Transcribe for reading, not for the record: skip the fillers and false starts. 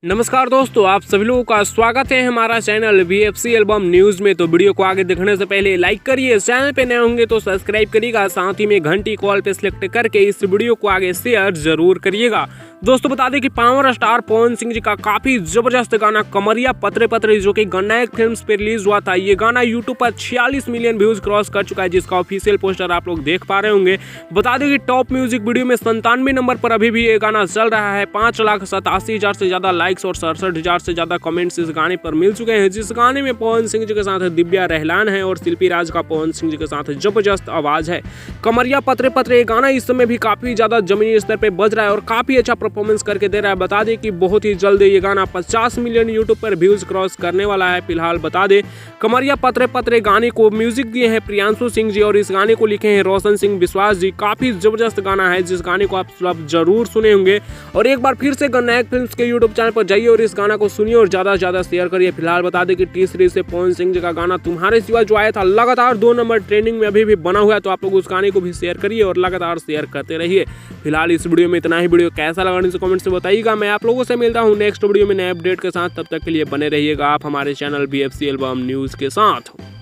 नमस्कार दोस्तों, आप सभी लोगों का स्वागत है हमारा चैनल VFC एल्बम न्यूज़ में। तो वीडियो को आगे देखने से पहले लाइक करिए, चैनल पे नए होंगे तो सब्सक्राइब करिएगा, साथ ही में घंटी कॉल पे सिलेक्ट करके इस वीडियो को आगे शेयर जरूर करिएगा। दोस्तों बता दें कि पावर स्टार पवन सिंह जी का काफी जबरदस्त गाना कमरिया पत्रे पत्रे जो कि गन्नायक फिल्म्स पे रिलीज हुआ था, ये गाना यूट्यूब पर 46 मिलियन व्यूज क्रॉस कर चुका है, जिसका ऑफिशियल पोस्टर आप लोग देख पा रहे होंगे। बता दें कि टॉप म्यूजिक वीडियो में 97 नंबर पर अभी भी ये गाना चल रहा है। 5,87,000 से ज्यादा लाइक्स और 67,000 से ज्यादा कमेंट्स इस गाने पर मिल चुके हैं, जिस गाने में पवन सिंह जी के साथ दिव्या रहलान है और शिल्पी राज का पवन सिंह जी के साथ जबरदस्त आवाज है। कमरिया पत्रे पत्रे ये गाना इस समय भी काफी ज्यादा जमीनी स्तर पे बज रहा है और काफी अच्छा परफॉर्मेंस करके दे रहा है। बता दें कि बहुत ही जल्द ये गाना 50 मिलियन यूट्यूब पर व्यूज क्रॉस करने वाला है। फिलहाल बता दें कमरिया पत्रे पत्रे गाने को म्यूजिक दिए हैं प्रियांशु सिंह जी और इस गाने को लिखे हैं रोशन सिंह विश्वास जी। काफी जबरदस्त गाना है, जिस गाने को आप सब जरूर सुने होंगे। और एक बार फिर से गन्नायक फिल्म्स के यूट्यूब चैनल पर जाइए और इस गाना को सुनिए और ज्यादा से ज्यादा शेयर करिए। फिलहाल बता दें कि टी3 से पवन सिंह जी का गाना तुम्हारे सिवा जो आया था लगातार 2 नंबर ट्रेंडिंग में अभी भी बना हुआ है, तो आप लोग उस गाने को भी शेयर करिए और लगातार शेयर करते रहिए। फिलहाल इस वीडियो में इतना ही। वीडियो कैसा लगा नीचे कमेंट से बताइएगा। मैं आप लोगों से मिलता हूँ नेक्स्ट वीडियो में नए अपडेट के साथ, तब तक के लिए बने रहिएगा आप हमारे चैनल VFC एल्बम न्यूज़ के साथ।